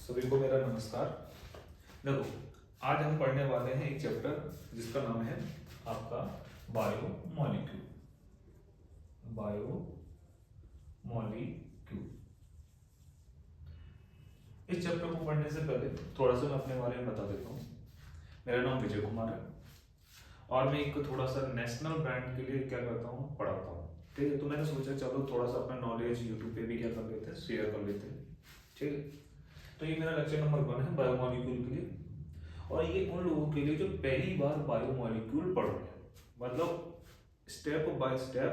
सभी को मेरा नमस्कार। देखो, आज हम पढ़ने वाले हैं एक चैप्टर जिसका नाम है आपका बायोमोलिक्यूल। इस चैप्टर को पढ़ने से पहले थोड़ा सा मैं अपने बारे में बता देता हूँ। मेरा नाम विजय कुमार है और मैं एक थोड़ा सा नेशनल ब्रांड के लिए क्या करता हूँ, पढ़ाता हूँ। ठीक है, तो मैंने सोचा चलो थोड़ा सा अपना नॉलेज यूट्यूब पे भी क्या कर लेते हैं, शेयर कर लेते हैं। ठीक है, तो ये मेरा लेक्चर नंबर 1 है बायोमोलिक्यूल के लिए, और ये उन लोगों के लिए जो पहली बार बायोमोलिक्यूल पढ़ रहे हैं। मतलब स्टेप बाय स्टेप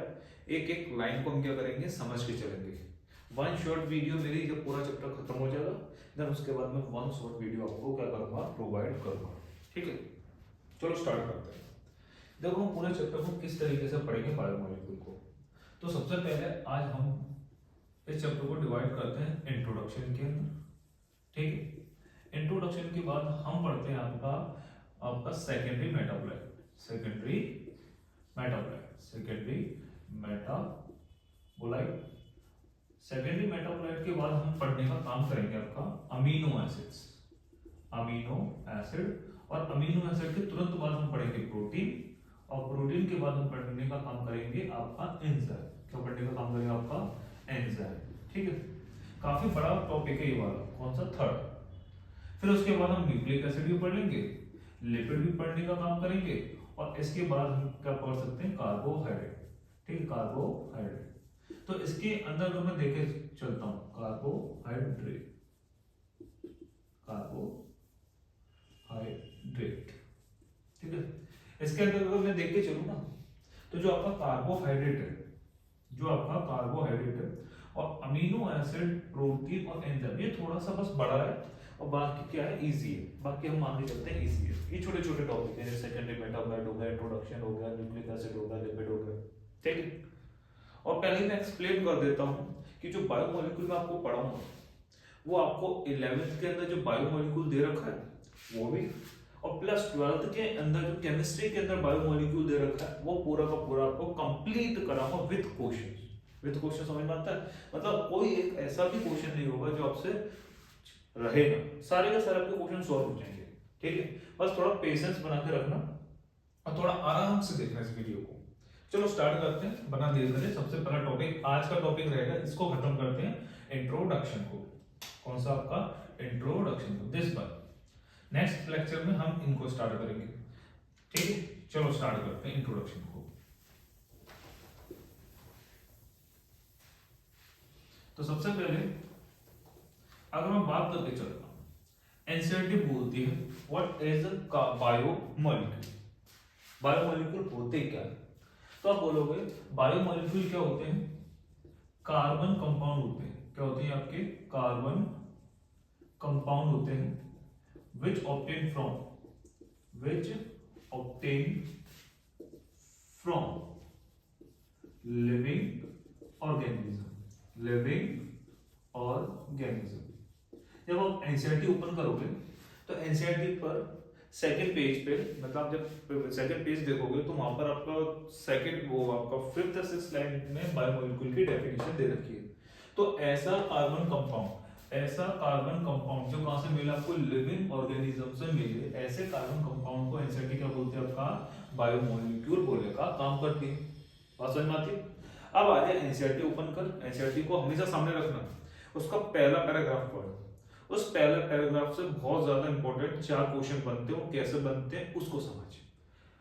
एक एक लाइन को हम क्या करेंगे, समझ के चलेंगे। वन शॉर्ट वीडियो मेरी जब पूरा चैप्टर खत्म हो जाएगा, देन उसके बाद मैं वन शॉर्ट वीडियो आपको क्या करूंगा, प्रोवाइड करूंगा। ठीक है, चलो स्टार्ट करते हैं। देखो, हम पूरे चैप्टर को किस तरीके से पढ़ेंगे बायोमोलिक्यूल को। तो सबसे पहले आज हम इस चैप्टर को डिवाइड करते हैं इंट्रोडक्शन के अंदर। ठीक है, इंट्रोडक्शन के बाद हम पढ़ते हैं आपका सेकेंडरी मेटाबोलाइट। सेकेंडरी मेटाबोलाइट के बाद हम पढ़ने का काम करेंगे आपका अमीनो एसिड्स, अमीनो एसिड। और अमीनो एसिड के तुरंत बाद हम पढ़ेंगे प्रोटीन, और प्रोटीन के बाद हम पढ़ने का काम करेंगे आपका एंजाइम। क्या पढ़ने का काम करेंगे, आपका एंजाइम। ठीक है, काफी बड़ा टॉपिक है ये वाला, कौन सा, थर्ड। फिर उसके बाद हम न्यूक्लिक एसिड भी पढ़ लेंगे, लिपिड भी पढ़ने का काम करेंगे, और इसके बाद हम क्या पढ़ सकते हैं, कार्बोहाइड्रेट। ठीक है, कार्बोहाइड्रेट। तो इसके अंदर अगर मैं देखे चलता हूं, कार्बोहाइड्रेट, ठीक है। इसके अंदर अगर मैं देख के चलूं ना, तो जो आपका कार्बोहाइड्रेट है और अमीनो एसिड, प्रोटीन और एंजाइम, ये थोड़ा सा बस बड़ा है, और बाकी क्या है, इजी है। बाकी हम मान के चलते हैं इजी है। ये छोटे छोटे टॉपिक हैं, जैसे सेकेंडरी मेटाबोलाइट हो गया, इंट्रोडक्शन हो गया, न्यूक्लिक एसिड हो गया, लिपिड हो गया। ठीक है, और पहले मैं एक्सप्लेन कर देता हूँ कि जो बायोमोलिक्यूल मैं आपको पढ़ाऊंगा वो आपको 11th के अंदर जो बायोमोलिक्यूल दे रखा है वो भी, और प्लस 12th के अंदर जो केमिस्ट्री के अंदर बायोमोलिक्यूल दे रखा है वो पूरा का पूरा आपको कंप्लीट कराऊंगा विद क्वेश्चन। समझ में आता है? मतलब कोई एक ऐसा भी क्वेश्चन नहीं होगा जो आपसे रहेगा, सारे के सारे आपके क्वेश्चन सॉल्व हो जाएंगे। ठीक है, बस थोड़ा पेशेंस बना के रखना और थोड़ा आराम से देखना इस वीडियो को। चलो स्टार्ट करते हैं, बना धीरे धीरे। सबसे पहला टॉपिक आज का टॉपिक रहेगा, इसको खत्म करते हैं, इंट्रोडक्शन को। कौन सा, आपका इंट्रोडक्शन को। दिस बार नेक्स्ट लेक्चर में हम इनको स्टार्ट करेंगे। ठीक है, चलो स्टार्ट करते हैं इंट्रोडक्शन को। तो सबसे पहले अगर मैं बात करके चलता हूं, एनसीईआरटी बोलती है व्हाट इज बायोमोलिक्यूल। बायोमोलिक्यूल होते क्या है? तो आप बोलोगे बायोमोलिक्यूल क्या होते हैं, कार्बन कंपाउंड होते हैं। क्या होते हैं आपके, कार्बन कंपाउंड होते हैं which obtain from living organism। जब आप एनसीईआरटी ओपन करोगे तो एनसीईआरटी पर सेकंड पेज पे, मतलब जब सेकंड पेज देखोगे तो वहां पर आपका सेकंड वो आपका 5th और 6th लाइन में बायोमोलिक्यूल की डेफिनेशन दे रखी है। तो ऐसा कार्बन कंपाउंड जो कहां से मिला आपको, लिविंग ऑर्गेनिज्म से मिले, ऐसे कार्बन कंपाउंड को एनसीईआरटी क्या बोलते हैं, आपका बायोमोलिक्यूल बोलने का काम करती है। बात समझ में आती है? अब आ जाए एनसीईआरटी ओपन कर, एनसीईआरटी को हमेशा सामने रखना, उसका पहला पैराग्राफ पढ़ो। उस पहले पैराग्राफ से बहुत ज्यादा इंपॉर्टेंट 4 क्वेश्चन बनते हैं, कैसे बनते हैं उसको समझ।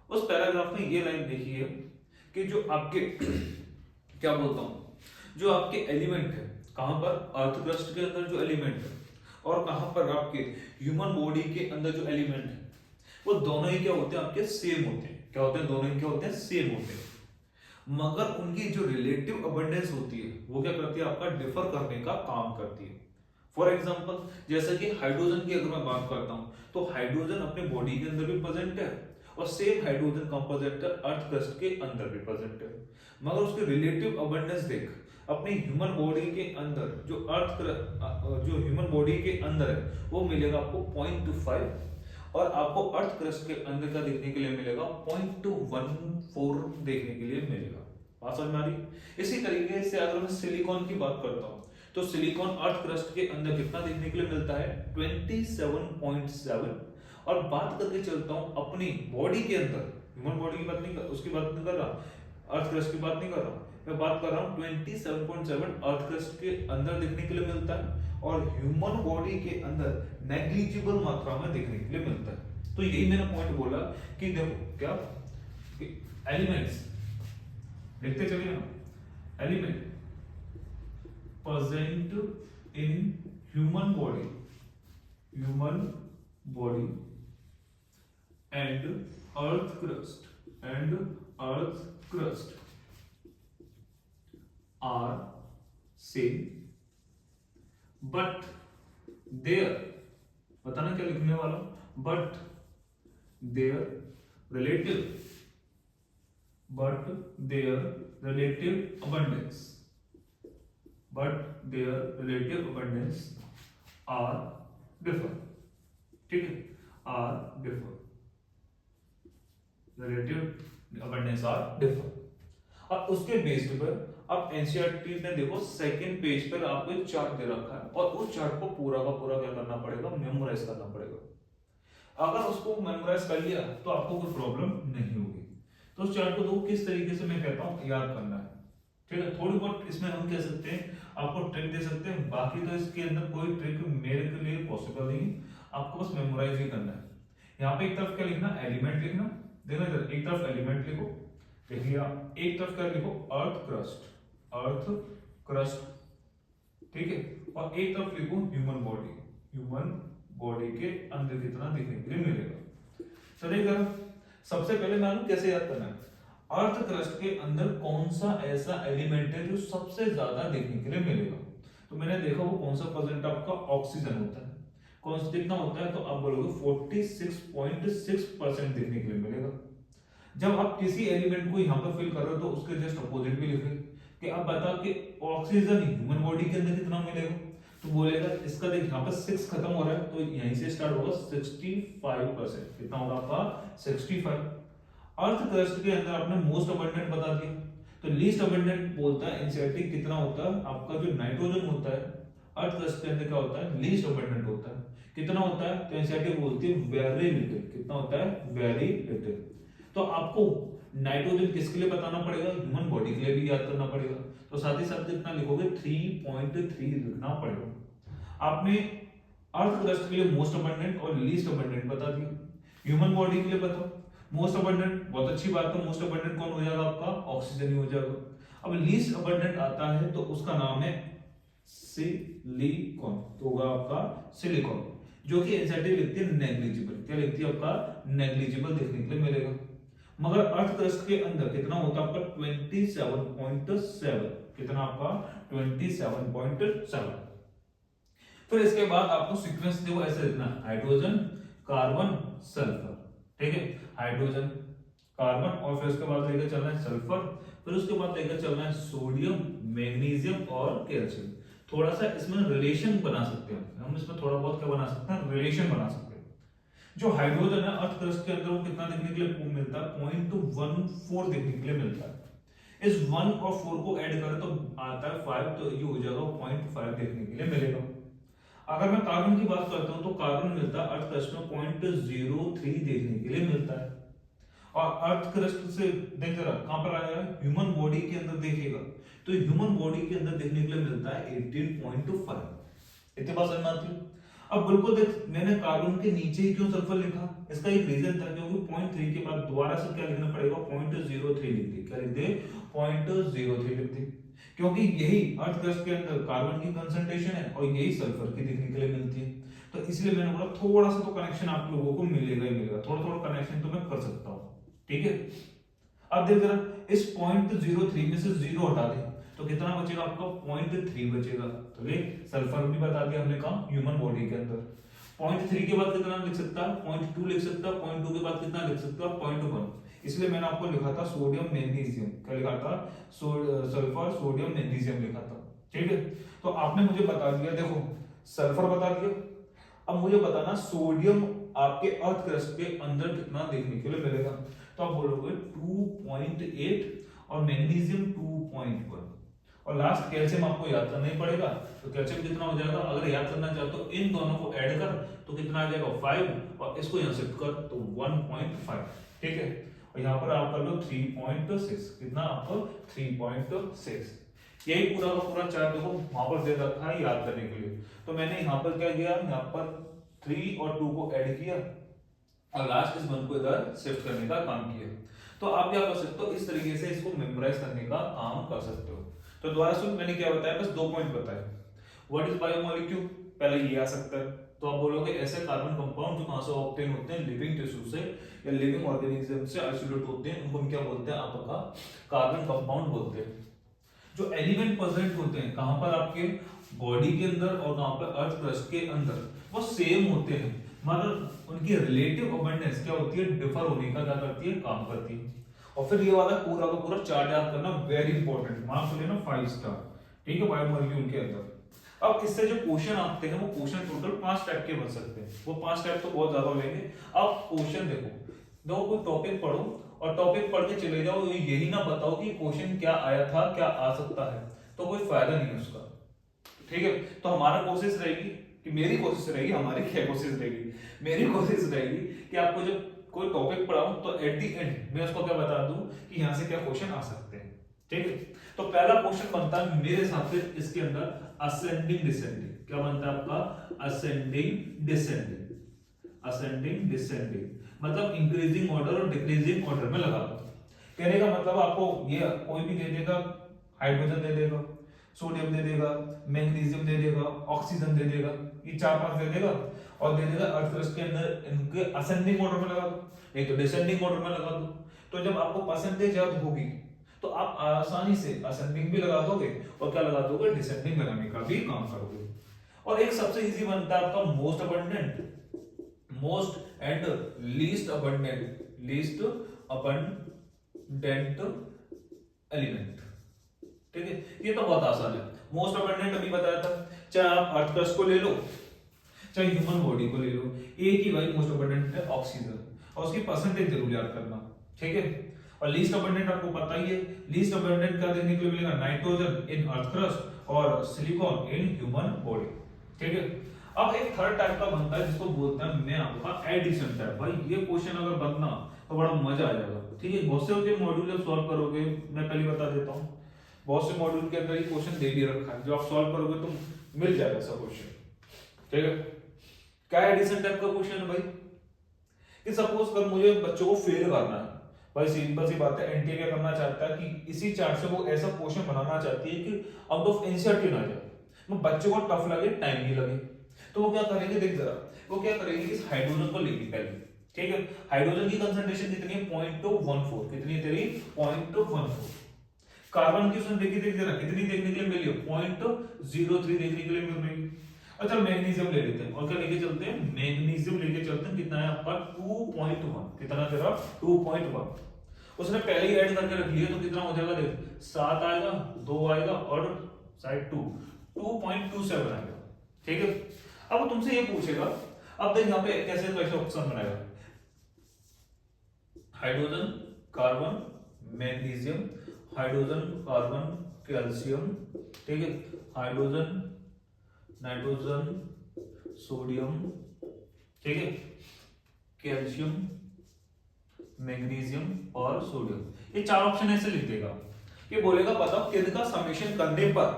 उस पैराग्राफ में ये लाइन देखी है कि जो आपके क्या बोलता हूं, जो आपके एलिमेंट है, कहां पर, अर्थ क्रस्ट के अंदर जो एलिमेंट है, और कहां पर आपके ह्यूमन बॉडी के अंदर जो एलिमेंट है, वो दोनों ही क्या होते हैं, आपके सेम होते हैं। क्या होते हैं, दोनों ही क्या होते हैं, सेम होते हैं। मगर उनकी जो रिलेटिव अबंडेंस होती है वो क्या करती है, आपका डिफर करने का काम करती है। फॉर एग्जाम्पल, जैसे कि हाइड्रोजन की अगर मैं बात करता हूं, तो हाइड्रोजन अपने बॉडी के अंदर भी प्रेजेंट है, और सेम हाइड्रोजन कंपोजिट अर्थ क्रस्ट के अंदर भी प्रेजेंट है। मगर उसके रिलेटिव अबंडेंस देख, अपने ह्यूमन बॉडी के अंदर जो ह्यूमन बॉडी के अंदर है वो मिलेगा आपको 0.25, और आपको अर्थ क्रस्ट के अंदर का देखने के लिए मिलेगा 0.14 देखने के लिए मिलेगा। बात समझ में आ रही? इसी तरीके से अगर मैं सिलिकॉन की बात करता हूँ, तो सिलिकॉन अर्थ क्रस्ट के अंदर कितना देखने के लिए मिलता है 27.7। और बात करके चलता हूं अपनी बॉडी के अंदर, ह्यूमन बॉडी की बात नहीं कर, उसकी बात नहीं कर रहा, अर्थ क्रस्ट की बात नहीं कर रहा, मैं बात कर रहा हूं 27.7 अर्थ क्रस्ट के अंदर देखने के लिए मिलता है और ह्यूमन बॉडी के अंदर नेग्लिजिबल मात्रा में देखने के लिए मिलता है। तो यही मैंने पॉइंट बोला कि देखो क्या एलिमेंट्स देखते चलिए ना, element present in human body and earth crust are same, but their, बताना क्या लिखने वाला, but their relative abundance are differ, ठीक है, are differ, relative abundance are differ। अब उसके बेस्ड पर अब एनसीईआरटी ने देखो सेकंड पेज पर आपको एक चार्ट दे रखा है और उस चार्ट को पूरा का पूरा क्या करना पड़ेगा, मेमोराइज करना पड़ेगा। अगर उसको मेमोराइज कर लिया तो आपको कोई प्रॉब्लम नहीं होगी। तो उस चार्ट को दो किस तरीके से मैं कहता हूं याद करना है, ठीक है। थोड़ी बहुत इसमें हम कह सकते हैं, आपको ट्रिक दे सकते हैं, बाकी तो इसके अंदर कोई ट्रिक मेरे के लिए पॉसिबल नहीं, आपको बस मेमोराइज ही करना है। यहाँ पे एक तरफ क्या लिखना, एलिमेंट लिखना, देखना इधर एक तरफ एलिमेंट लिखो, देख लिया, एक तरफ क्या लिखो अर्थ क्रस्ट, ठीक है, और एक तरफ लिखो ह्यूमन बॉडी के अंदर कितना देखने के लिए मिलेगा। चलिए सबसे पहले मालूम कैसे याद करना है, अर्थ क्रस्ट के अंदर कौन सा ऐसा एलिमेंट है जो सबसे ज्यादा देखने के लिए मिलेगा। तो मैंने देखा वो कौन सा परसेंट आपका ऑक्सीजन होता है, कौन सा कितना होता है, तो आप बोलोगे 46.6% देखने के लिए मिलेगा। जब आप किसी एलिमेंट को यहाँ पर फिल कर रहे हो तो उसके जस्ट अपोजिट भी लिखे कि आप बता कि ऑक्सीजन ह्यूमन बॉडी के अंदर कितना मिलेगा, तो बोलेगा इसका देख यहाँ पर 6 खत्म हो रहा है तो यहीं से स्टार्ट होगा 65%, कितना होगा आपका 65। अर्थ क्रस्ट के अंदर आपने मोस्ट अबंडेंट बता दिया, तो लीस्ट अबंडेंट बोलता है एनसीईआरटी कितना होता है आपका जो नाइट्रोजन होता है अर्थ क्रस्ट के अंदर क्या होता है, लीस्ट अबंडेंट होता है, कितना होता है, तो एनसीईआरटी बोलती है वेरी लिटिल, कितना होता है, वेरी लिटिल। तो आपको नाइट्रोजन किसके लिए बताना पड़ेगा, ह्यूमन बॉडी के लिए भी याद करना पड़ेगा, तो साथ ही साथ कितना लिखोगे 3.3 लिखना पड़ेगा। आपने अर्थ क्रस्ट के लिए मोस्ट अबंडेंट और लीस्ट अबंडेंट बता दिया, ह्यूमन बॉडी के लिए बताओ मोस्ट अबंडेंट, बहुत अच्छी बात है, मोस्ट अबंडेंट कौन हो जाएगा आपका, ऑक्सीजन ही हो जाएगा। अब लीस्ट अबंडेंट आता है तो उसका नाम है सिलिकॉन, तो होगा आपका सिलिकॉन, जो कि एनसीईआरटी लिखती है नेग्लिजिबल, क्या लिखती है आपका, नेग्लिजिबल देखने के लिए मिलेगा। मगर अर्थ क्रस्ट के अंदर कितना होता है आपका 27.7, कितना आपका 27.7। फिर इसके बाद आपको सीक्वेंस देखो ऐसे लिखना, हाइड्रोजन कार्बन सल्फर, ठीक है, हाइड्रोजन कार्बन, और फिर उसके बाद लेकर चलना है सल्फर, फिर उसके बाद लेकर चलना है सोडियम मैग्नीशियम और कैल्शियम। थोड़ा सा इसमें रिलेशन बना सकते हैं हम इसमें थोड़ा बहुत क्या बना सकते हैं, रिलेशन बना सकते हैं। जो हाइड्रोजन है अर्थ क्रस्ट के अंदर वो कितना देखने के लिए मिलता है, 0.14 देखने के लिए मिलता है। इस 1 और 4 को ऐड करें तो आता है 5, तो ये हो जाएगा 0.5 देखने के लिए मिलेगा। अगर मैं कार्बन की बात करता हूं तो कार्बन मिलता है अर्थ क्रस्ट में 0.03 देखने के लिए मिलता है। और अर्थ क्रस्ट से देख जरा कहां पर आया है, ह्यूमन बॉडी के अंदर देखिएगा तो ह्यूमन बॉडी के अंदर देखने के लिए मिलता है 18.5। इतने बात समझ में आती है। अब बिल्कुल देख मैंने कार्बन के नीचे ही क्यों सल्फर लिखा, इसका एक रीजन था क्योंकि 0.3 के बाद दोबारा से क्या लिखना पड़ेगा, 0.03 लिख दे, क्या लिख दे, 0.03 लिख दे, क्योंकि यही अर्थ क्रस्ट के अंदर कार्बन की कंसंट्रेशन है और यही सल्फर की देखने के लिए मिलती है। तो इसलिए मैंने बोला थोड़ा सा तो कनेक्शन आप लोगों को मिलेगा ही मिलेगा, थोड़ा थोड़ा कनेक्शन तो मैं कर सकता हूँ, ठीक है। अब देख जरा इस 0.03 में से 0 हटा दे तो कितना बचेगा आपका, 0.3 बचेगा। तो ये सल्फर भी बता दिया हमने कहा ह्यूमन बॉडी के अंदर। 0.3 के बाद कितना लिख सकता है, 0.2 लिख सकता है, 0.2 के बाद कितना लिख सकता है, 0.1। इसलिए मैंने आपको लिखा था सोडियम मैग्नीशियम, क्या लिखा था, सल्फर सोडियम मैग्नीशियम लिखा था, ठीक है। तो आपने मुझे बता दिया, देखो सल्फर बता दिया, अब मुझे बताना सोडियम आपके अर्थ क्रस्ट के अंदर कितना देखने के लिए मिलेगा। तो आप बोलोगे 2.8 और मैग्नीशियम 2.1। और लास्ट कैल्शियम आपको याद करना ही पड़ेगा। तो कैल्शियम कितना हो जाएगा, अगर याद करना चाहते हो इन दोनों को ऐड कर तो कितना आ जाएगा 5 और इसको यहाँ शिफ्ट कर तो 1.5, ठीक है। और यहाँ पर आप कर लो 3.6, कितना आपको 3.6। यही पूरा का पूरा चार्ट देखो वहां पर दे रखा है याद करने के लिए। तो मैंने यहाँ पर क्या किया, यहाँ पर 3 और 2 को ऐड किया और लास्ट इस 1 को इधर शिफ्ट करने का काम किया। तो आप क्या कर सकते हो, इस तरीके से इसको मेमोराइज करने का काम कर सकते हो। तो दोबारा सुन, मैंने क्या बताया, बस 2 पॉइंट बताए। व्हाट इज बायोमोलिक्यूल, पहले ये आ सकता है। तो आप बोलोगे ऐसे कार्बन कंपाउंड जो कहां से ऑब्टेन होते हैं, लिविंग टिश्यू से या लिविंग ऑर्गेनिज्म से आइसोलेट होते हैं, उनको हम क्या बोलते हैं, आपका कार्बन कंपाउंड बोलते हैं। जो एलिमेंट प्रेजेंट होते हैं कहां पर, आपके बॉडी के अंदर और कहां पर अर्थ क्रस्ट के अंदर, वो सेम होते हैं, मतलब उनकी रिलेटिव अबंडेंस क्या होती है, डिफर होने का क्या करती है, काम करती है। और फिर ये वाला पूरा का पूरा चार्ट याद करना वेरी इंपॉर्टेंट, मार्क्स हो लेना 5 स्टार, ठीक है, बायोमोलिक्यूल के अंदर। अब इससे जो क्वेश्चन आते हैं वो क्वेश्चन टोटल 5 टाइप के बन सकते हैं, वो 5 टाइप तो बहुत ज्यादा लेंगे। अब क्वेश्चन देखो कोई टॉपिक पढ़ो और टॉपिक पढ़ के चले जाओ, यही ना बताओ कि क्वेश्चन क्या आया था, क्या आ सकता है, तो कोई फायदा नहीं है उसका, ठीक है। तो हमारा कोशिश रहेगी कि मेरी कोशिश रहेगी, हमारी क्या कोशिश रहेगी, मेरी कोशिश रहेगी कि आपको जब कोई टॉपिक पढ़ाऊं तो एट द एंड मैं उसको क्या बता दूं कि यहां से क्या क्वेश्चन आ सकते हैं, ठीक है। तो पहला क्वेश्चन बनता है मेरे हिसाब से इसके अंदर असेंडिंग डिसेंडिंग, क्या बनता है आपका, असेंडिंग डिसेंडिंग, असेंडिंग डिसेंडिंग, मतलब इंक्रीजिंग ऑर्डर और डिक्रीजिंग ऑर्डर में लगा दो। कहने का मतलब आपको ये कोई भी दे देगा, हाइड्रोजन दे देगा, सोडियम दे देगा, मैग्नीशियम दे देगा, ऑक्सीजन दे देगा, ये 4-5 दे देगा और दे देगा अर्थ क्रस्ट के अंदर इनके असेंडिंग ऑर्डर में लगा दो, नहीं तो डिसेंडिंग ऑर्डर में लगा दो। तो जब आपको परसेंटेज याद होगी तो आप आसानी से असेंडिंग भी लगा दोगे और क्या लगा दोगे, डिसेंडिंग लगाने का भी काम करोगे। और एक सबसे इजी बनता है आपका most abundant, most and least abundant, least abundant element, ठीक है। ये तो बहुत आसान है, मोस्ट अबंडेंट अभी बताया था। चाहे आप अर्थ क्रस्ट को ले लो चाहे ह्यूमन बॉडी को ले लो, एक ही भाई मोस्ट अबंडेंट है ऑक्सीजन, और उसकी परसेंटेज जरूर याद करना, ठीक है। और लीस्ट अबंडेंट आपको पता ही है, लीस्ट अबंडेंट क्या देखने के लिए मिलेगा, नाइट्रोजन इन अर्थ क्रस्ट और सिलिकॉन इन ह्यूमन बॉडी, ठीक है। अब एक थर्ड टाइप का बनता है जिसको बोलते हैं मैं आपका एडिशन टाइप। भाई ये क्वेश्चन अगर बनना तो बड़ा मजा आ जाएगा, ठीक है। बहुत से होते मॉड्यूल जब सॉल्व करोगे, मैं पहले बता देता हूँ, बहुत से मॉड्यूल के अंदर ये क्वेश्चन दे भी रखा है, जो आप सॉल्व करोगे तो मिल जाएगा ऐसा क्वेश्चन, ठीक है। क्या एडिशन टाइप का क्वेश्चन है भाई, कि सपोज कर मुझे बच्चों को फेल करना है, भाई सिंपल सी बात है, एनटीए क्या करना चाहता है कि इसी चार्ट से वो ऐसा क्वेश्चन बनाना चाहती है कि आउट ऑफ एनसीईआरटी ना जाए, वो बच्चों को टफ लगे, टाइम भी लगे। तो वो क्या करेंगे, देख जरा, वो क्या करेंगे, इस हाइड्रोजन को लेंगे पहले, ठीक है। हाइड्रोजन की कंसंट्रेशन कितनी है, 0.14, कितनी है तेरी, 0.14। कार्बन की उसने देखी, देख जरा कितनी देखने के लिए मिली है, 0.03 देखने के लिए मिल रही है। अच्छा मैग्नीशियम ले लेते हैं, और क्या लेके चलते हैं, मैग्नीशियम लेके चलते हैं, कितना है आपका 2.1, कितना तेरा 2.1, उसने पहले ही ऐड करके रख लिया, तो कितना हो जाएगा, देख 7 आएगा, 2 आएगा और साइड 2.27 आएगा, ठीक है। अब वो तुमसे ये पूछेगा, अब देख यहाँ पे कैसे कैसे ऑप्शन बनाएगा, hydrogen carbon magnesium, hydrogen carbon calcium, ठीक है, हाइड्रोजन नाइट्रोजन सोडियम, ठीक है, कैल्शियम मैग्नीशियम और सोडियम, ये 4 ऑप्शन ऐसे लिख देगा। ये बोलेगा बताओ किनका समेशन करने पर,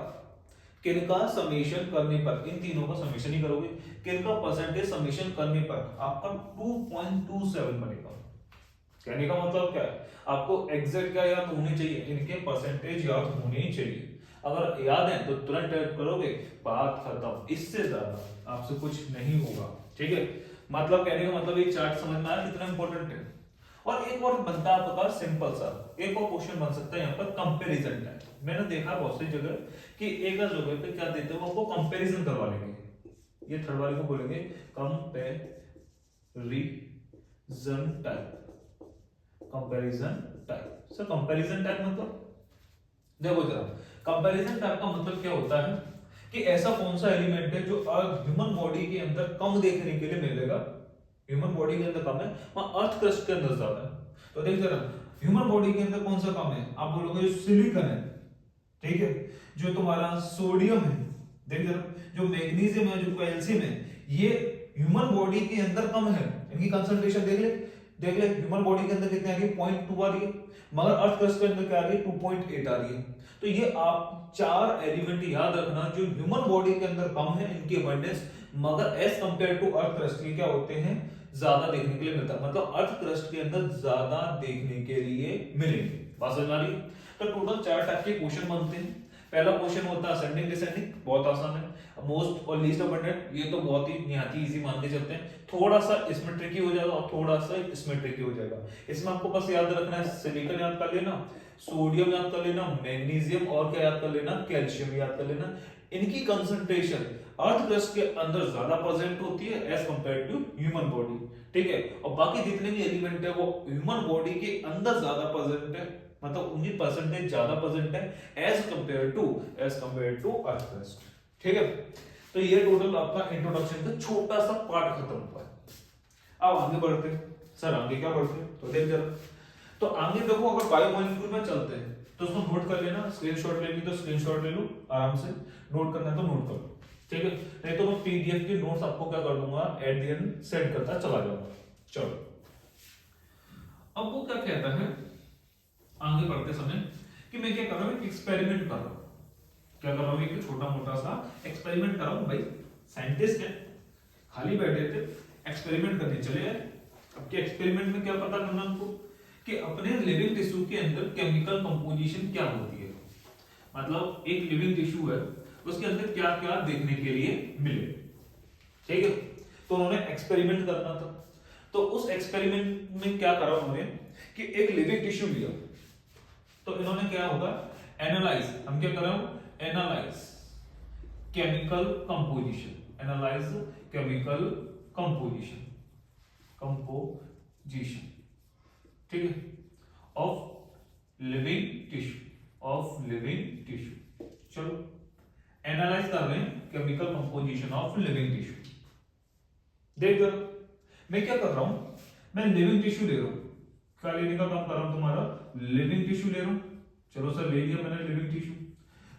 किनका समेशन करने पर, इन तीनों का समेशन ही करोगे, किनका परसेंटेज समेशन करने पर आपका 2.27 बनेगा। कहने का मतलब क्या है, आपको एग्जैक्ट क्या याद होने चाहिए, इनके परसेंटेज याद होने चाहिए। अगर याद है तो तुरंत टाइप करोगे, बात खत्म, इससे ज्यादा आपसे कुछ नहीं होगा, ठीक है। मतलब कहने का मतलब ये चार्ट समझ में आया कितना इंपॉर्टेंट है। और एक और बनता है आपका सिंपल सा, एक और क्वेश्चन बन सकता है यहाँ पर कंपैरिजन टाइप। मैंने देखा बहुत सी जगह कि एक जगह पे क्या देते हैं, वो आपको कंपैरिजन करवा लेंगे, ये थर्ड वाले को बोलेंगे comparison type, comparison type. Sir comparison type मतलब देखो जरा, कंपैरिजन टाइप का मतलब क्या होता है कि ऐसा कौन सा एलिमेंट है जो ह्यूमन बॉडी के अंदर कम देखने के लिए मिलेगा, ह्यूमन बॉडी के अंदर कम है, वहां अर्थ क्रस्ट के अंदर ज्यादा है। तो देख जरा ह्यूमन बॉडी के अंदर कौन सा कम है, आप बोलोगे जो सिलिकॉन है, ठीक है, जो तुम्हारा सोडियम है, देख जरा, जो मैग्नीशियम है, जो कैल्शियम है, ये ह्यूमन बॉडी के अंदर कम है, इनकी कंसंट्रेशन देख ले ह्यूमन बॉडी के अंदर कितनी आ रही है, 0.2 आ रही है, मगर अर्थ क्रस्ट के अंदर क्या आ रही है, 2.8 आ रही है। तो ये आप 4 एलिमेंट याद रखना जो ह्यूमन बॉडी के अंदर कम है इनकी अबंडेंस, मगर as compare to earth crust के क्या होते हैं, ज्यादा देखने के लिए मिलता है, मतलब अर्थ क्रस्ट के अंदर ज्यादा देखने के लिए मिलेंगे। बात समझ आ रही है? तो टोटल 4 टाइप के क्वेश्चन बनते हैं। पहला क्वेश्चन होता है असेंडिंग डिसेंडिंग, बहुत आसान है। मोस्ट और लीस्ट अबंडेंट, ये तो बहुत ही निहाती इजी मान के चलते हैं। थोड़ा सा इसमें ट्रिकी हो जाएगा और थोड़ा सा इसमें ट्रिकी हो जाएगा। इसमें आपको बस याद रखना है, सिलिकॉन याद कर लेना, सोडियम याद कर लेना, मैग्नीशियम और क्या याद कर लेना, कैल्शियम याद कर लेना। इनकी कंसंट्रेशन अर्थ क्रस्ट के अंदर ज्यादा प्रेजेंट होती है as compare to human body, ठीक है। और बाकी जितने भी एलिमेंट है वो ह्यूमन बॉडी के अंदर ज्यादा प्रेजेंट है, मतलब उनकी परसेंटेज ज्यादा प्रेजेंट है as compare to earth crust, ठीक है। तो ये टोटल आपका इंट्रोडक्शन का छोटा सा पार्ट खत्म हुआ है। अब आगे बढ़ते हैं। सर आगे क्या बढ़ते हैं, तो देख जरा। तो आगे देखो, अगर बायोमोलिक्यूल में चलते हैं तो उसको नोट कर लेना, स्क्रीनशॉट लेनी तो स्क्रीनशॉट ले लो, आराम से नोट करना तो नोट कर लो, ठीक है। नहीं तो मैं पीडीएफ के नोट्स आपको क्या कर दूंगा, एट द एंड सेंड करता चला जाऊंगा। चलो, अब वो क्या कहता है आगे बढ़ते समय कि मैं क्या कर रहा हूं, एक एक्सपेरिमेंट कर रहा हूं। क्या कर रहा हूं, एक छोटा मोटा सा एक्सपेरिमेंट कर रहा हूं। भाई साइंटिस्ट है, खाली बैठे थे, एक्सपेरिमेंट करने चले आए। अब के एक्सपेरिमेंट में क्या पता करना हमको कि अपने लिविंग टिश्यू के अंदर केमिकल कंपोजिशन क्या होती है, मतलब एक लिविंग टिश्यू है उसके अंदर क्या क्या देखने के लिए मिले, ठीक है। तो उन्होंने एक्सपेरिमेंट करना था, तो उस एक्सपेरिमेंट में क्या करा उन्होंने कि एक लिविंग टिश्यू लिया, तो इन्होंने क्या होगा, एनालाइज, हम क्या कर रहे हो, analyse chemical composition, analyse chemical composition, ठीक है, ऑफ लिविंग टिश्यू। चलो, एनालाइज कर रहे हैं chemical composition of living tissue. देख जरा, मैं क्या कर रहा हूं, मैं लिविंग टिश्यू ले रहा हूं, क्या लेने का काम कर रहा हूं, तुम्हारा लिविंग टिश्यू ले रहा हूं। चलो सर, ले लिया मैंने लिविंग टिश्यू।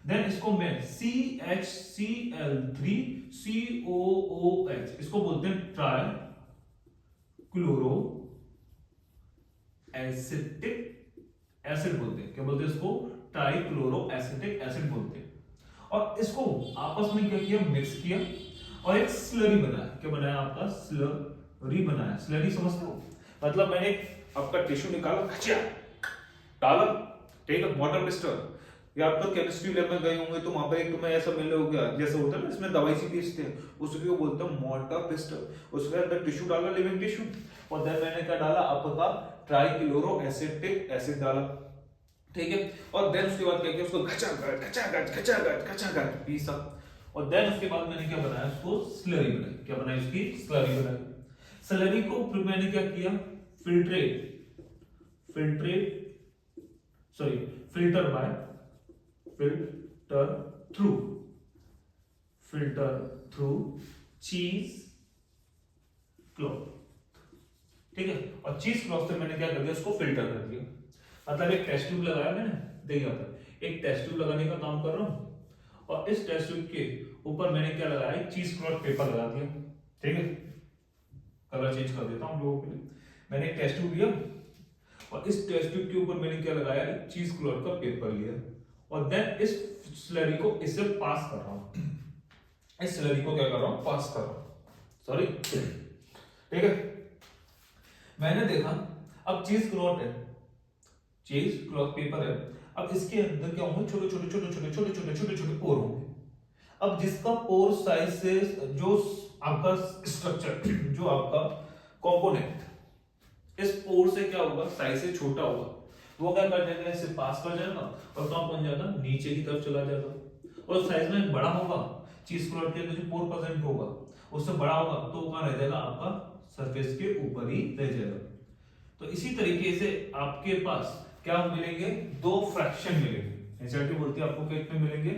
देन इसको मैं CHCl3COOH, इसको बोलते हैं ट्राई क्लोरो एसिटिक एसिड बोलते हैं। क्या बोलते हैं इसको, ट्राई क्लोरो एसिटिक एसिड बोलते हैं। और इसको आपस में क्या किया, मिक्स किया और एक स्लरी बनाया। क्या बनाया, आपका स्लरी बनाया। स्लरी समझते हो, मतलब मैंने आपका टिश्यू निकाला, डाला, ठीक है, वाटर पिस्टल, या आप तो केमिस्ट्री लैब में गए होंगे तो वहां पर एक तुम्हें ऐसा मिल होगा जैसे होता है ना, इसमें दवाई सी पीसते हैं, उसको बोलते हैं मोर्टार पिस्टल। उसके अंदर टिश्यू डाला, लिविंग टिश्यू, और देन मैंने क्या डाला, आपका ट्राइक्लोरो एसिटिक एसिड डाला, ठीक है। और देन उसके बाद क्या किया, उसको घचाघट पीसा, और देन उसके बाद मैंने क्या बनाया, उसको स्लरी बनाई। क्या बनाई, उसकी स्लरी बनाई। स्लरी को फिर मैंने क्या किया, फिल्टर थ्रू चीज क्लॉथ, ठीक है। और चीज क्लॉथ से मैंने क्या कर दिया, उसको फिल्टर कर दिया। मतलब एक टेस्ट ट्यूब लगाया मैंने, देखिए आप, एक टेस्ट ट्यूब लगाने का काम कर रहा हूं, और इस टेस्ट ट्यूब के ऊपर मैंने क्या लगाया, एक चीज क्लॉथ पेपर लगा दिया, ठीक है। कलर चेंज कर देता हूं लोगों के लिए। मैंने एक टेस्ट ट्यूब लिया और इस टेस्ट ट्यूब के ऊपर मैंने क्या लगाया, एक चीज क्लॉथ का पेपर लिया, और देन इस स्लरी को इससे पास कर रहा हूं, इस स्लरी को क्या कर रहा हूं, पास कर रहा हूं, सॉरी, ठीक है। मैंने देखा अब चीज क्लॉथ है, चीज क्लॉथ पेपर है, अब इसके अंदर क्या होंगे, छोटे छोटे पोर होंगे। अब जिसका पोर साइज से जो आपका स्ट्रक्चर, जो आपका कंपोनेंट इस पोर से क्या होगा, साइज से छोटा होगा, वो क्या कर जाएगा, इससे पास कर जाएगा और कहां पहुंच जाएगा, नीचे की तरफ चला जाएगा। और साइज में बड़ा होगा, चीज क्लॉथ के अंदर जो पोर प्रेजेंट होगा उससे बड़ा होगा, तो वो कहां रह जाएगा, आपका सरफेस के ऊपर ही रह जाएगा। तो इसी तरीके से आपके पास क्या मिलेंगे, दो फ्रैक्शन मिलेंगे। एनसीईआरटी बोलती है आपको कितने मिलेंगे,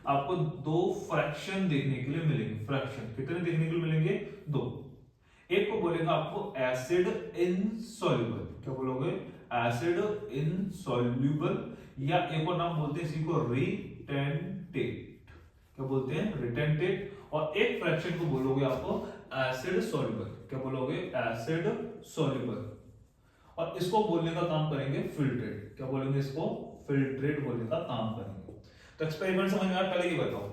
आपको दो फ्रैक्शन देखने के लिए मिलेंगे। फ्रैक्शन कितने देखने के लिए मिलेंगे, दो। एक को बोलेगा आपको एसिड इनसॉल्युबल, क्या बोलोगे, एसिड इनसॉल्युबल, या एक और नाम बोलते हैं इसी को रिटेंटिव क्या बोलते हैं, रिटेंटेट। और एक फ्रैक्शन को बोलोगे आपको एसिड सॉल्युबल। क्या बोलोगे, एसिड सॉल्युबल। और इसको बोलने का काम करेंगे फिल्ट्रेट। क्या बोलेंगे, इसको फिल्ट्रेट बोलने का काम करेंगे। तो एक्सपेरिमेंट समझ में आया, पहले ये बताओ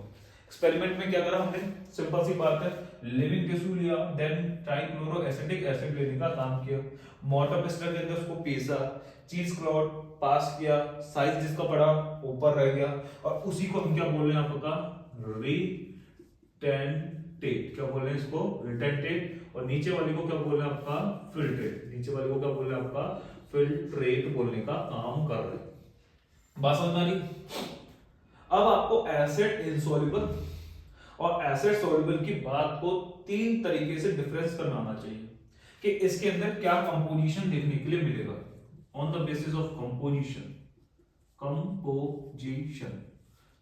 एक्सपेरिमेंट में क्या करा हमने। सिंपल सी बात है, लिविंग टिश्यू लिया, देन ट्राइक्लोरो एसिटिक एसिड लेने का काम किया, मोर्टर पेस्टर के अंदर उसको पीसा, चीज क्लॉट पास किया, साइज जिसका बड़ा ऊपर रह गया, और उसी को हम क्या बोल रहे हैं आपका, रिटेंटेट। क्या बोल रहे हैं इसको, रिटेंटेट। और नीचे वाले को क्या बोल रहे हैं आपका, फिल्ट्रेट। नीचे वाले को क्या बोल रहे हैं आपका, फिल्ट्रेट बोलने का काम कर रहे हैं। बात समझ में आ रही। अब आपको एसिड इनसॉल्युबल और एसिड सॉल्युबल की बात को तीन तरीके से डिफरेंस करना आना चाहिए कि इसके अंदर क्या कंपोजिशन देखने के लिए मिलेगा। On the basis of composition,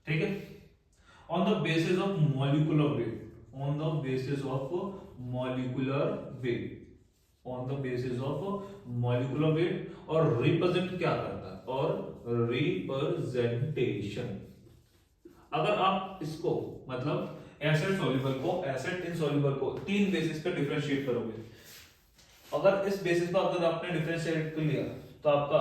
ठीक है। On the basis of molecular weight, on the basis of molecular weight, on the basis of molecular weight. और रिप्रेजेंट क्या करता है, और रिप्रेजेंटेशन। अगर आप इसको मतलब एसिड सॉल्युबल को, एसिड इनसॉल्युबल को तीन बेसिस पे डिफरेंशिएट करोगे, अगर इस बेसिस पर अगर आपने डिफरेंशिएट कर लिया तो आपका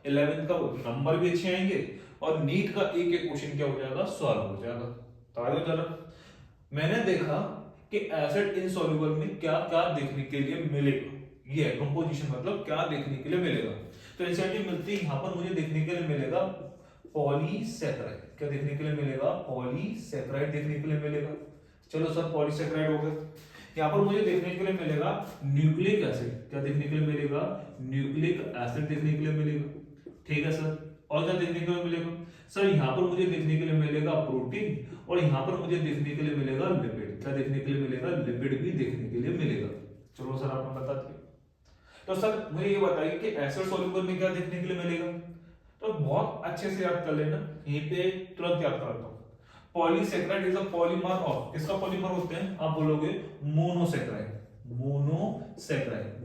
11th का नंबर भी अच्छे आएंगे और नीट का एक एक क्वेश्चन क्या हो जाएगा, सॉल्व हो जाएगा। तो आगे जरा मैंने देखा कि एसिड इनसॉल्युबल में क्या क्या देखने के लिए मिलेगा, ये है कंपोजिशन, मतलब क्या देखने के लिए मिलेगा। तो एनसीईआरटी मिलती है, यहां पर मुझे देखने के लिए मिलेगा पॉलीसैकेराइड। क्या देखने के लिए मिलेगा, पॉलीसैकेराइड देखने के लिए मिलेगा। चलो सर पॉलीसैकेराइड हो गए। यहाँ पर मुझे देखने के लिए मिलेगा न्यूक्लिक एसिड। क्या देखने के लिए मिलेगा, न्यूक्लिक एसिड देखने के लिए मिलेगा। ठीक है सर, और क्या देखने के लिए मिलेगा सर, यहाँ पर मुझे देखने के लिए मिलेगा प्रोटीन, और यहाँ पर मुझे देखने के लिए मिलेगा लिपिड। क्या देखने के लिए मिलेगा, लिपिड भी देखने के लिए मिलेगा। चलो सर आपने बता दिया। तो सर मुझे ये बताइए कि एसिड सॉल्युबल में क्या देखने के लिए मिलेगा। तो बहुत अच्छे से याद कर लेना, यहीं पे तुरंत याद करता हूं। Polysaccharide is a polymer of, किसका पॉलीमर होते हैं, आप बोलोगे मोनोसैकेराइड,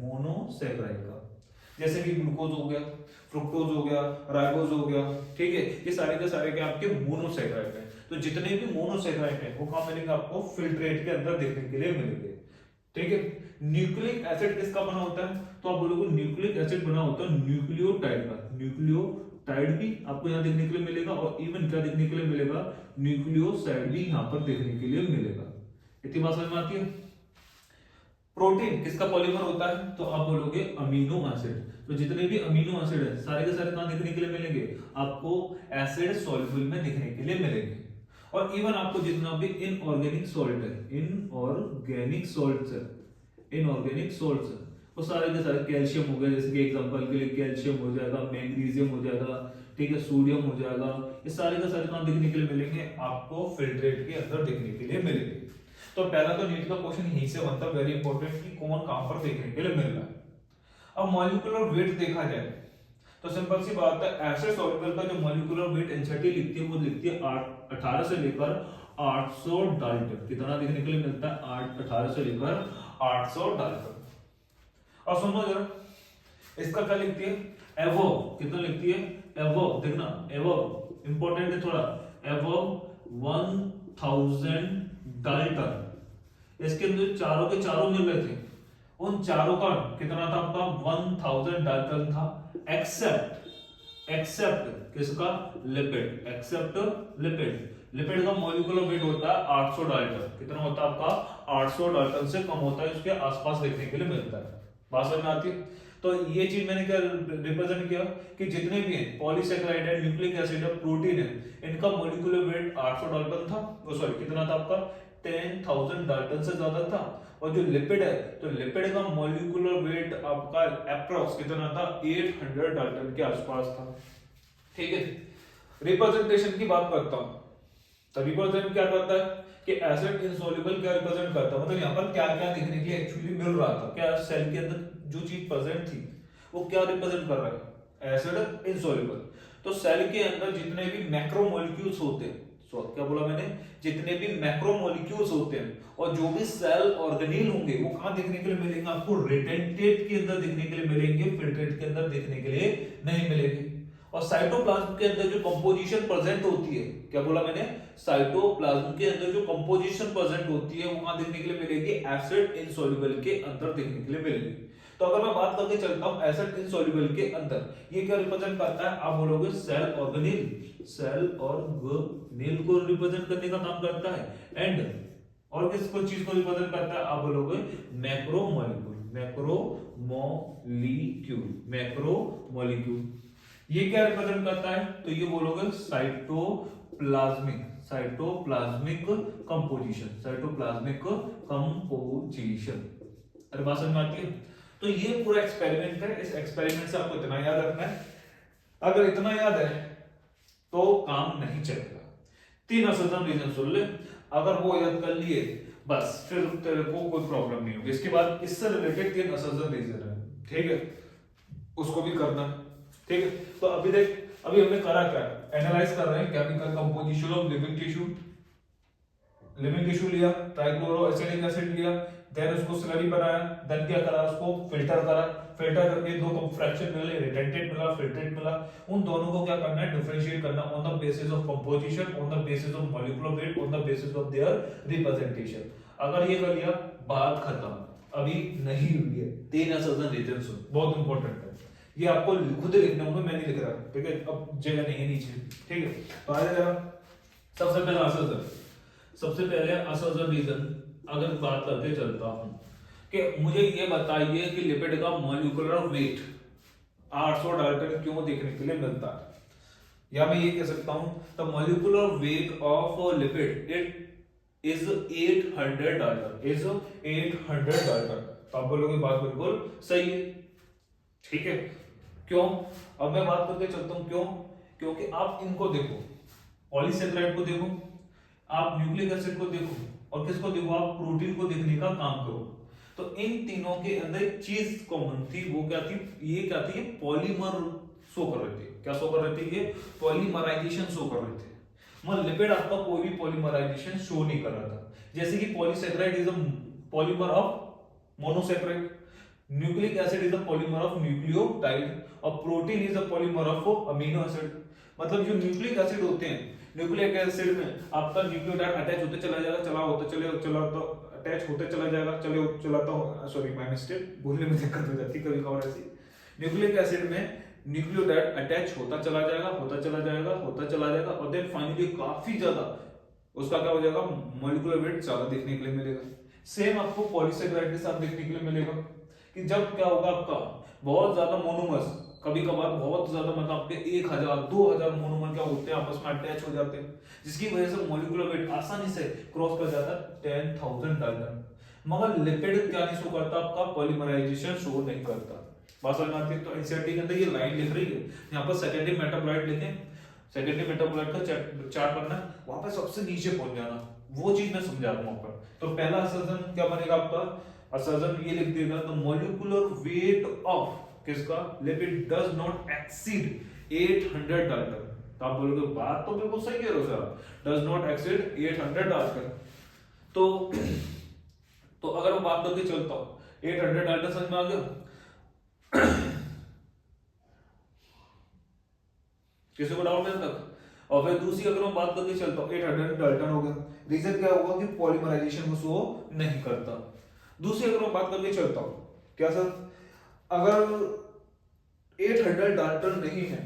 मोनोसैकेराइड का। जैसे कि ग्लूकोज हो गया, फ्रुक्टोज हो गया, राइबोज हो गया, ठीक है, ये सारे के सारे के आपके मोनोसैकेराइड हैं। तो जितने भी मोनोसैकेराइड हैं वो कहां मिलेंगे आपको, फिल्ट्रेट के अंदर देखने के लिए मिलेंगे। ठीक है। न्यूक्लिक एसिड किसका बना होता है, तो आप बोलोगे न्यूक्लिक एसिड बना होता है न्यूक्लियोटाइड का। न्यूक्लियोटाइड भी आपको यहाँ देखने के लिए मिलेगा, और इवन क्या देखने के लिए मिलेगा, न्यूक्लियोसाइड भी यहाँ पर देखने के लिए मिलेगा। इतनी बात समझ में आती है। प्रोटीन किसका पॉलीमर होता है, तो आप बोलोगे अमीनो एसिड। तो जितने भी अमीनो एसिड है सारे के सारे कहां देखने के लिए मिलेंगे, आपको एसिड सॉल्युबल में देखने के लिए मिलेंगे। और इवन आपको जितना भी इनऑर्गेनिक सॉल्ट है, इनऑर्गेनिक सॉल्ट्स है, इनऑर्गेनिक सॉल्ट्स है, वो सारे के सारे कैल्शियम हो गया, जैसे कि एग्जांपल के लिए कैल्शियम हो जाएगा, मैग्नीशियम हो जाएगा, ठीक है, सोडियम हो जाएगा, ये सारे के सारे कहां देखने के लिए मिलेंगे, आपको फिल्ट्रेट के अंदर देखने के लिए मिलेंगे। तो पहला तो नीट का क्वेश्चन यहीं से बनता है, वेरी इंपॉर्टेंट, कि कौन कहां पर देखने के लिए मिल रहा है। अब मॉलिक्यूलर वेट देखा जाए तो सिंपल सी बात है, एसिड सॉल्युबल का जो मॉलिक्यूलर वेट एनसीईआरटी लिखती है वो लिखती है 18 से लेकर 800 डाल्टन। कितना देखने के लिए मिलता है, 18 से लेकर 800 डाल्टन। और सुनो जरा, इसका क्या लिखती है, एवो, कितना लिखती है, एवो, देखना एवो इंपॉर्टेंट है थोड़ा, एवो 1000 डाल्टन। इसके अंदर चारों के चारों मिल रहे थे, उन चारों का कितना था आपका, 1000 डाल्टन था, एक्सेप्ट किसका, लिपिड, एक्सेप्ट लिपिड। लिपिड का मॉलिक्यूलर वेट होता है 800 डाल्टन। कितना होता है आपका, 800 डाल्टन से कम होता है, उसके आसपास देखने के लिए मिलता है। बात समझ में आती है। तो ये चीज मैंने क्या रिप्रेजेंट किया कि जितने भी हैं पॉलीसैकेराइड है, न्यूक्लिक एसिड है, प्रोटीन है, इनका मॉलिक्यूलर वेट 800 डाल्टन था, सॉरी कितना था आपका, 10,000 डाल्टन से ज्यादा था। और जो लिपिड है, तो लिपिड का मॉलिक्यूलर वेट आपका अप्रॉक्स कितना था, 800 डाल्टन के आसपास था। ठीक है। रिप्रेजेंटेशन की बात करता हूं, तो रिप्रेजेंट क्या करता है कि एसिड इनसॉल्युबल क्या रिप्रेजेंट करता है, मतलब यहाँ पर क्या क्या देखने के लिए एक्चुअली मिल रहा था, क्या सेल के अंदर जो चीज प्रेजेंट थी वो क्या रिप्रेजेंट कर रहा है, एसिड इनसॉल्युबल। तो सेल के अंदर जितने भी मैक्रोमोलेक्यूल्स होते हैं, क्या बोला मैंने, जितने भी मैक्रोमोलेक्यूल्स होते हैं और जो भी सेल ऑर्गेनील होंगे वो कहां देखने के लिए मिलेंगे, आपको रिटेंटेट के अंदर देखने के लिए मिलेंगे, फिल्ट्रेट के अंदर देखने के लिए नहीं मिलेंगे। और साइटोप्लाज्म के अंदर जो कंपोजिशन प्रेजेंट होती है, क्या बोला मैंने, साइटोप्लाज्म के अंदर जो कंपोजिशन प्रेजेंट होती है वो कहां देखने के लिए मिलेगी, एसिड इनसॉल्युबल के अंदर देखने के लिए मिलेगी। तो अगर मैं बात करके चलता हूं एसिड इनसॉल्युबल के अंदर, ये क्या रिप्रेजेंट करता है, आप बोलोगे सेल ऑर्गेनेल, सेल ऑर्गेनेल को रिप्रेजेंट करने का काम करता है। एंड और किस को चीज को रिप्रेजेंट करता है, आप बोलोगे मैक्रोमोलिक्यूल, मैक्रोमोलिक्यूल, मैक्रोमोलिक्यूल। ये क्या रिप्रेजेंट करता है, तो ये बोलोगे cytoplasmic, cytoplasmic composition, cytoplasmic composition. अरे बात समझ में आती है। तो ये पूरा एक्सपेरिमेंट है, इस एक्सपेरिमेंट से आपको इतना याद रखना है, अगर इतना याद है तो काम नहीं चलेगा। 3 असदन रीजन सुन ले, अगर वो याद कर लिए बस फिर तेरे को कोई प्रॉब्लम नहीं होगी। इसके बाद इससे रिलेटेड 3 असदन रीजन है, ठीक है, उसको भी करना, ठीक है। तो अभी देख, अभी हमने करा क्या, एनालाइज कर रहे हैं chemical composition of living tissue. Living tissue लिया, ट्राइक्लोरोएसिटिक एसिड लिया, देन उसको स्लरी बनाया, देन क्या करा, उसको फिल्टर करा, फिल्टर करके दो फ्रैक्शन मिले, रिटेंटेड मिला, फिल्ट्रेट मिला। उन दोनों को क्या करना है, डिफरेंशिएट करना on the basis of composition, on the basis of molecular weight, on the basis of their representation. अगर ये कर लिया बात खत्म, अभी नहीं हुई है। 3 असदन रीजन सुन, बहुत इंपॉर्टेंट है, ये आपको खुद लिखना होगा, मैं नहीं लिख रहा, ठीक है, अब जगह नहीं है नीचे, ठीक है। तो आइए जरा, सबसे पहला असदन, सबसे पहले असदन रीजन अगर बात करके चलता हूं कि मुझे ये बताइए कि लिपिड का मॉलिक्यूलर वेट 800 डाल्टन क्यों देखने के लिए मिलता है, या मैं ये कह सकता हूं the molecular weight of lipid it is 800 Dalton, is 800 Dalton. तो आप बोलोगे बात बिल्कुल सही है, ठीक है। क्यों, अब मैं बात करके चलता हूं क्यों, क्योंकि आप इनको देखो, पॉलीसेकेराइड को देखो, आप न्यूक्लिक एसिड को देखो, और किसको देखो, आप प्रोटीन को देखने का काम करो। तो इन तीनों के अंदर एक चीज कॉमन थी, वो क्या थी, ये क्या थी, पॉलीमर शो कर रहे थे। क्या शो कर रहे थे, ये पॉलीमराइजेशन शो कर रहे थे। मतलब लिपिड आपका कोई भी पॉलीमराइजेशन शो नहीं कर रहा था। जैसे कि polysaccharide is a polymer of monosaccharide, nucleic acid is a polymer of nucleotide, और protein is a polymer of amino acid. मतलब जो न्यूक्लिक एसिड होते हैं, न्यूक्लिक एसिड में आपका न्यूक्लियोटाइड अटैच होते चला जाएगा, चला होता चला तो अटैच होते चला जाएगा, चले चलाता, सॉरी माय मिस्टेक, बोलने में दिक्कत हो जाती कभी कभार ऐसी। न्यूक्लिक एसिड में न्यूक्लियोटाइड अटैच होता चला जाएगा, होता चला जाएगा, होता चला जाएगा, और देन फाइनली काफी ज्यादा उसका क्या हो जाएगा, मॉलिक्यूलर वेट ज्यादा देखने के लिए मिलेगा। सेम आपको पॉलीसेकेराइड के साथ देखने के लिए मिलेगा कि जब क्या होगा, आपका बहुत ज्यादा मोनोमर्स, कभी कभार बहुत ज्यादा, मतलब आपके 1000 2000 मोनोमर क्या होते हैं, आपस में अटैच हो जाते हैं, जिसकी वजह से मॉलिक्यूलर वेट आसानी से क्रॉस कर जाता है 10,000 डाल्टन। मगर लिपिड क्या नहीं शो करता, आपका पॉलीमराइजेशन शो नहीं करता। बात समझ में आती है। तो एनसीईआरटी के अंदर ये लाइन लिख रही है, यहाँ पर सेकेंडरी मेटाबोलाइट लिखें, सेकेंडरी मेटाबोलाइट का चार्ट बनना है, वहां पे सबसे नीचे पहुंच जाना, वो चीज मैं समझा रहा हूं वहां पर। तो पहला असर्जन क्या बनेगा आपका, असर्जन ये लिख देगा, द मॉलिक्यूलर वेट ऑफ किसका, lipid does not exceed 800 Dalton. तो आप बोलोगे बात तो बिल्कुल सही कह रहे हो sir, does not exceed 800 Dalton. तो अगर मैं बात करके चलता हूं 800 डाल्टन समझ में आ गया, किसी को डाउट है तक। और फिर दूसरी अगर मैं बात करके चलता हूं 800 डाल्टन हो गया, रीजन क्या होगा कि पॉलीमराइजेशन को शो नहीं करता। दूसरी अगर मैं बात करके चलता हूं, क्या सर, अगर 800 डाल्टन नहीं है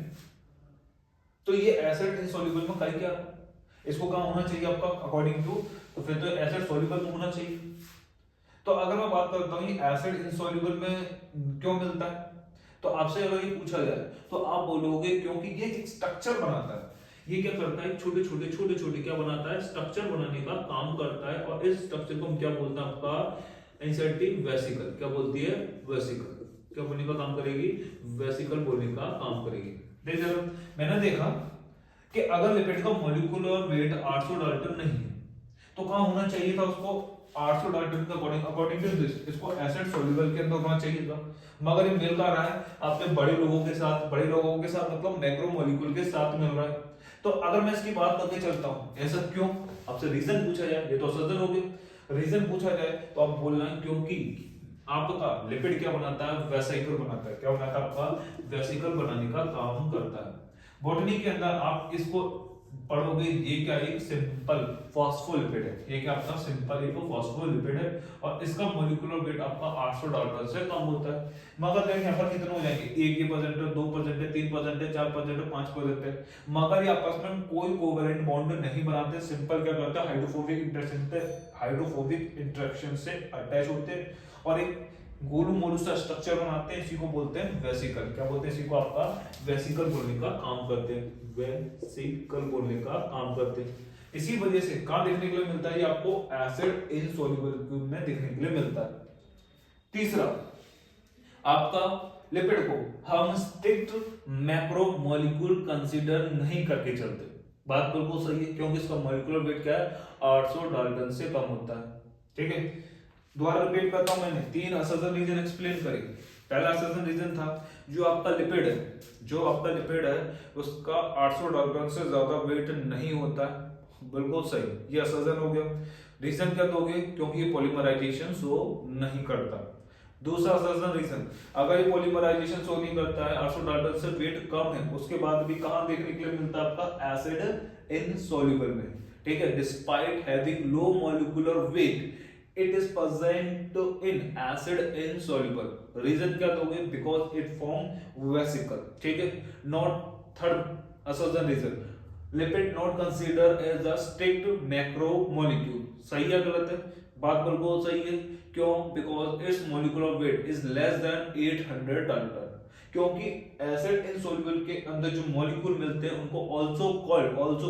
तो ये एसिड इनसॉल्युबल में कहीं क्या, इसको कहां होना चाहिए आपका अकॉर्डिंग टू, तो फिर तो एसिड सॉल्युबल में होना चाहिए। तो अगर मैं बात करता हूं ये एसिड इनसॉल्युबल में क्यों मिलता है, तो आपसे अगर ये पूछा जाए तो आप बोलोगे क्योंकि ये एक स्ट्रक्चर बनाता है। ये क्या करता है, छोटे छोटे क्या बनाता है, स्ट्रक्चर बनाने का काम करता है। और इस स्ट्रक्चर को हम क्या बोलते हैं, आपका एंजाइटी वेसिकल, क्या बोलती है, वेसिकल, क्या बोलने का काम करेगी, वेसिकल बोलने का काम करेगी। देखिए मैंने देखा कि अगर लिपिड का मॉलिक्यूलर वेट 800 डाल्टन नहीं है तो कहां होना चाहिए था उसको, 800 डाल्टन के अकॉर्डिंग टू दिस इसको एसिड सॉल्युबल के अंदर होना चाहिए था। मगर ये मिल कहां रहा है, आपके बड़े लोगों के साथ, बड़े लोगों के साथ मतलब मैक्रोमोलिक्यूल के साथ मिल रहा है। तो अगर मैं इसकी बात करके चलता हूं, ऐसा क्यों, आपसे रीजन पूछा जाए, ये तो असर हो गया, रीजन पूछा जाए तो आप बोलना है क्योंकि आपका लिपिड क्या बनाता है, वेसिकल बनाता है। क्या बनाता है, आपका वेसिकल बनाने का काम करता है। बॉटनी के अंदर आप इसको पढ़ोगे, ये क्या एक सिंपल फॉस्फोलिपिड है, ये क्या आपका सिंपल एक फॉस्फोलिपिड है और इसका मॉलिक्यूलर वेट आपका 800 डाल्टन से कम होता है। मगर देखें यहाँ पर कितने हो जाएंगे, 1% 2% 3% 4% 5%, मगर ये आपस में कोई कोवेलेंट बॉन्ड नहीं बनाते, सिंपल क्या करते हैं हाइड्रोफोबिक इंटरेक्शन से अटैच होते हैं और एक गोलू मोलू सा स्ट्रक्चर बनाते हैं, इसी को बोलते हैं वेसिकल। क्या बोलते हैं इसी को, आपका वेसिकल बोलने का काम करते हैं, वेसिकल बोलने का काम करते हैं। इसी वजह से कहां देखने के लिए मिलता है, ये आपको एसिड इनसॉल्युबल में देखने के लिए मिलता है। तीसरा, आपका लिपिड को हम स्ट्रिक्ट मैक्रोमोलिक्यूल कंसीडर नहीं करके चलते। बात बिल्कुल सही है, क्योंकि इसका मॉलिक्यूलर वेट क्या है, 800 डाल्टन से कम होता है। ठीक है, दोबारा रिपीट करता हूं, मैंने 3 असर्जन रीजन एक्सप्लेन करे। पहला असर्जन रीजन था जो आपका लिपिड है, उसका 800 डाल्टन से ज्यादा वेट नहीं होता है। बिल्कुल सही, ये असर्जन हो गया। रीजन क्या दोगे, क्योंकि ये पॉलीमराइजेशन शो नहीं करता। दूसरा असर्जन रीजन, अगर ये पॉलीमराइजेशन शो नहीं करता है, 800 डाल्टन से वेट कम है, उसके बाद भी कहां देखने के लिए मिलता है, आपका एसिड इनसॉल्युबल में। ठीक है, despite having low molecular weight it is present in acid insoluble। Reason क्या दोगे, बिकॉज इट फॉर्म वेसिकल। ठीक है, not third assertion reason, lipid not consider as a strict macromolecule. सही है गलत है, बात बिल्कुल सही है। क्यों, because it's molecular weight is less than 800 dalton, क्योंकि एसिड इनसॉल्युबल के अंदर जो मॉलिक्यूल मिलते हैं उनको ऑल्सो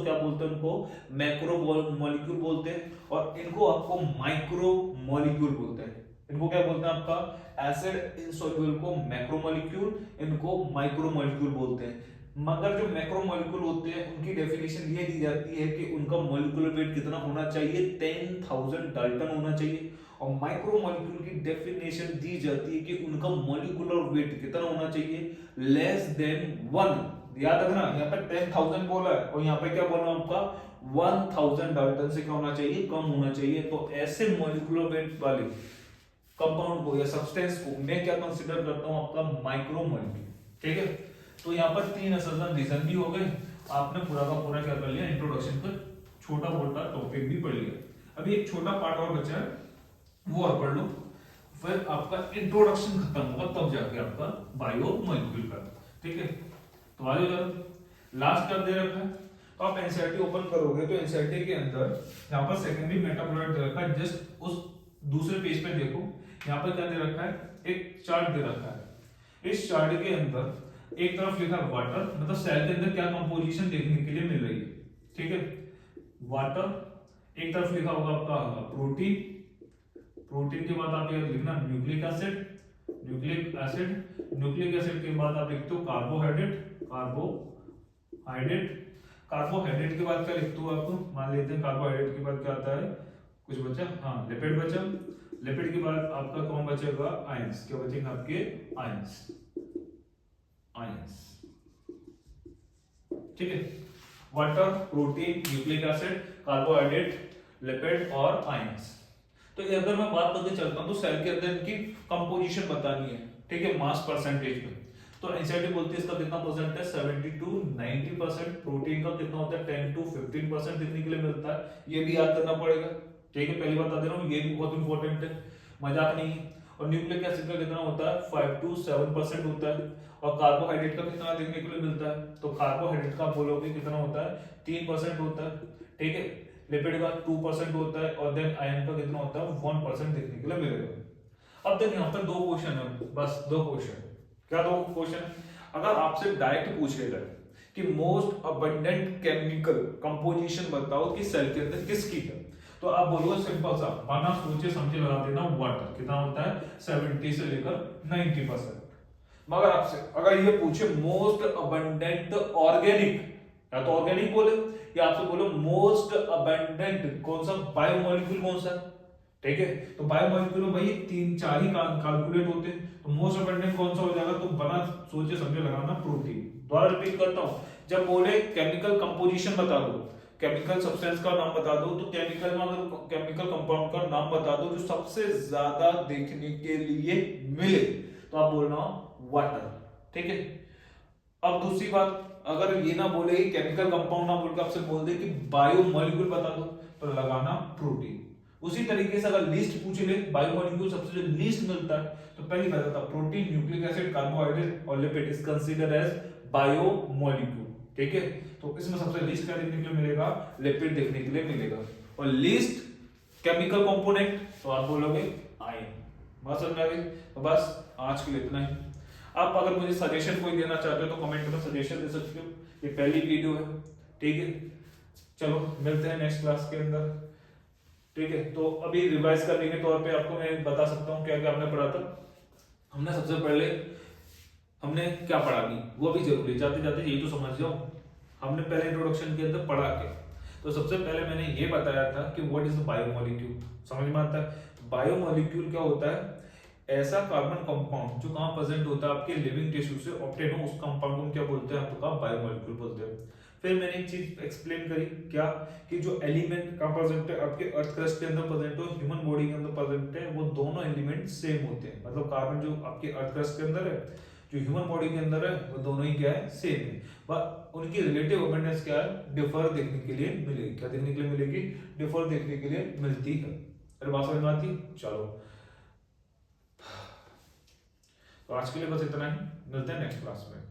क्या बोलते हैं, उनको मैक्रो मॉलिक्यूल बोलते हैं और इनको आपको माइक्रो मॉलिक्यूल बोलते हैं। इनको क्या बोलते हैं, आपका एसिड इनसॉल्युबल को मैक्रो मॉलिक्यूल, इनको माइक्रो मॉलिक्यूल बोलते हैं। मगर जो मैक्रो मॉलिक्यूल होते हैं उनकी डेफिनेशन ये दी जाती है कि उनका मॉलिक्यूलर वेट कितना होना चाहिए, 10,000 डाल्टन होना चाहिए। और माइक्रो मॉलिक्यूल की डेफिनेशन दी जाती है कि उनका मॉलिक्यूलर वेट कितना होना चाहिए, लेस देन 1। याद रखना, यहाँ पे 10,000 बोला है और यहाँ पे क्या बोला आपका 1,000 डाल्टन से क्या होना चाहिए, कम होना चाहिए। तो ऐसे मॉलिक्यूलर वेट वाले कंपाउंड को या सब्सटेंस को मैं क्या कंसीडर करता हूं, आपका माइक्रो मॉलिक्यूल। ठीक है, तो यहाँ पर 3 असर्जन रीजन भी हो गए। आपने पूरा का पूरा क्या कर लिया, इंट्रोडक्शन पर छोटा मोटा टॉपिक भी पढ़ लिया। अभी एक छोटा पार्ट और बचा है, वो और पढ़ लो, फिर आपका इंट्रोडक्शन खत्म होगा, तब जाके आपका बायोमोलिक्यूल का। ठीक है, तो आगे जरा लास्ट कर दे रखा है, तो आप एनसीईआरटी ओपन करोगे तो एनसीईआरटी के अंदर यहाँ पर सेकेंडरी मेटाबोलाइट दे रखा है। जस्ट उस दूसरे पेज पे देखो, यहाँ पर क्या दे रखा है, एक चार्ट दे रखा है। इस चार्ट के अंदर एक तरफ लिखा है वाटर, मतलब सेल के अंदर क्या कंपोजिशन देखने के लिए मिल रही है। ठीक है, वाटर, एक तरफ लिखा होगा आपका प्रोटीन, प्रोटीन के बाद आप ये लिखना nucleic acid, nucleic acid, nucleic acid के बाद आप लिखते हो कार्बोहाइड्रेट, कार्बोहाइड्रेट, कार्बोहाइड्रेट के बाद क्या लिखते हो आप, मान लेते हैं कार्बोहाइड्रेट के बाद क्या आता है, कुछ बचा, हाँ लिपिड बचा, लिपिड के बाद आपका कौन बचेगा, आयंस। क्या बचेंगे आपके, आयंस, आयंस। ठीक है, water, protein, nucleic acid, carbohydrate, lipid और आयंस। तो अगर मैं बात करके चलता हूं तो सेल के अंदर इनकी कंपोजिशन बतानी है। ठीक है, मास परसेंटेज में, तो एनसीईआरटी बोलती है इसका कितना परसेंट है, 70 to 90%। प्रोटीन का कितना होता है, 10 to 15% देखने के लिए मिलता है, ये भी याद करना पड़ेगा। ठीक है, पहली बता दे रहा हूँ, ये भी बहुत इंपॉर्टेंट है, मजाक नहीं है। और न्यूक्लिक एसिड का कितना होता है, 5 to 7% होता है। और कार्बोहाइड्रेट का कितना देखने के लिए मिलता है, तो कार्बोहाइड्रेट का बोलोगे कितना होता है, 3% होता है। ठीक है, लिपिड का 2% होता है और देन आयन का कितना होता है, 1% देखने के लिए मिलेगा। अब तक यहाँ पर 2 क्वेश्चन है, बस 2 क्वेश्चन। क्या 2 क्वेश्चन, अगर आपसे डायरेक्ट पूछेगा कि मोस्ट अबंडेंट केमिकल कंपोजिशन बताओ कि सेल के अंदर किसकी है, तो आप बोलोगे सिंपल सा, बिना सोचे समझे लगा देना, वाटर। कितना होता है, 70 से लेकर 90%। मगर आपसे अगर ये पूछे मोस्ट अबंडेंट ऑर्गेनिक, या तो ऑर्गेनिक बोले या आपसे बोलो मोस्ट अबंडेंट कौन सा बायोमोलिक्यूल कौन सा, ठीक है, तो बायोमोलिक्यूल में भाई 3-4 ही कैलकुलेट होते हैं, तो मोस्ट अबंडेंट कौन सा हो जाएगा, तो बना सोचे समझे लगाना प्रोटीन। दोबारा रिपीट करता हूं, जब बोले केमिकल कंपोजिशन बता दो, केमिकल सब्सटेंस का नाम बता दो, तो केमिकल में अगर केमिकल कंपाउंड का नाम बता दो जो सबसे ज्यादा देखने के लिए मिले, तो आप बोलना वाटर। ठीक है, अब दूसरी बात, अगर ये ना बोले कि केमिकल कंपाउंड ना बोल के आपसे बोल दे कि बायोमोलिक्यूल बता दो, तो लगाना प्रोटीन। उसी तरीके से अगर लिस्ट पूछ ले, बायोमोलिक्यूल सबसे जो लिस्ट मिलता है, तो पहली बात बता, प्रोटीन, न्यूक्लिक एसिड, कार्बोहाइड्रेट और lipid is considered as biomolecule. ठीक है, तो इसमें सबसे लिस्ट क्या देखने के लिए मिलेगा, लिपिड देखने के लिए मिलेगा। और लिस्ट केमिकल कंपोनेंट, तो आप बोलोगे आयन। बात समझ में आ गई? तो बस आज के लिए इतना ही। आप अगर मुझे सजेशन कोई देना चाहते हो तो कमेंट में सजेशन दे सकते हो। ये पहली वीडियो है, ठीक है। चलो मिलते हैं नेक्स्ट क्लास के अंदर, ठीक है। तो अभी रिवाइज करने के तौर पे आपको मैं बता सकता हूँ क्या क्या हमने पढ़ा था। हमने सबसे पहले हमने क्या पढ़ा नहीं, वो भी जरूरी, जाते जाते यही तो समझ जाओ। हमने पहले इंट्रोडक्शन के अंदर पढ़ा क्या, तो सबसे पहले मैंने ये बताया था कि व्हाट इज द बायोमोलिक्यूल। समझ में आता है? बायोमोलिक्यूल क्या होता है, ऐसा कार्बन कंपाउंड जो कहां प्रेजेंट होता है, आपके लिविंग टिश्यू से ऑब्टेन हो, उस कंपाउंड को हम क्या बोलते हैं, आपका बायोमोलिक्यूल बोलते हैं। फिर मैंने एक चीज एक्सप्लेन करी क्या, कि जो एलिमेंट कहां प्रेजेंट है, आपके अर्थ क्रस्ट के अंदर प्रेजेंट हो, ह्यूमन बॉडी के अंदर प्रेजेंट है, वो दोनों एलिमेंट सेम होते हैं। मतलब कार्बन जो आपके अर्थ क्रस्ट के अंदर है, जो ह्यूमन बॉडी के अंदर है, वो दोनों ही क्या है, सेम है। बट उनकी रिलेटिव अबंडेंस क्या है, डिफर देखने के लिए मिलेगी। क्या देखने के लिए मिलेगी, डिफर देखने के लिए मिलती है। अरे बात समझ में आती? चलो तो आज के लिए बस इतना ही, मिलते हैं नेक्स्ट क्लास में।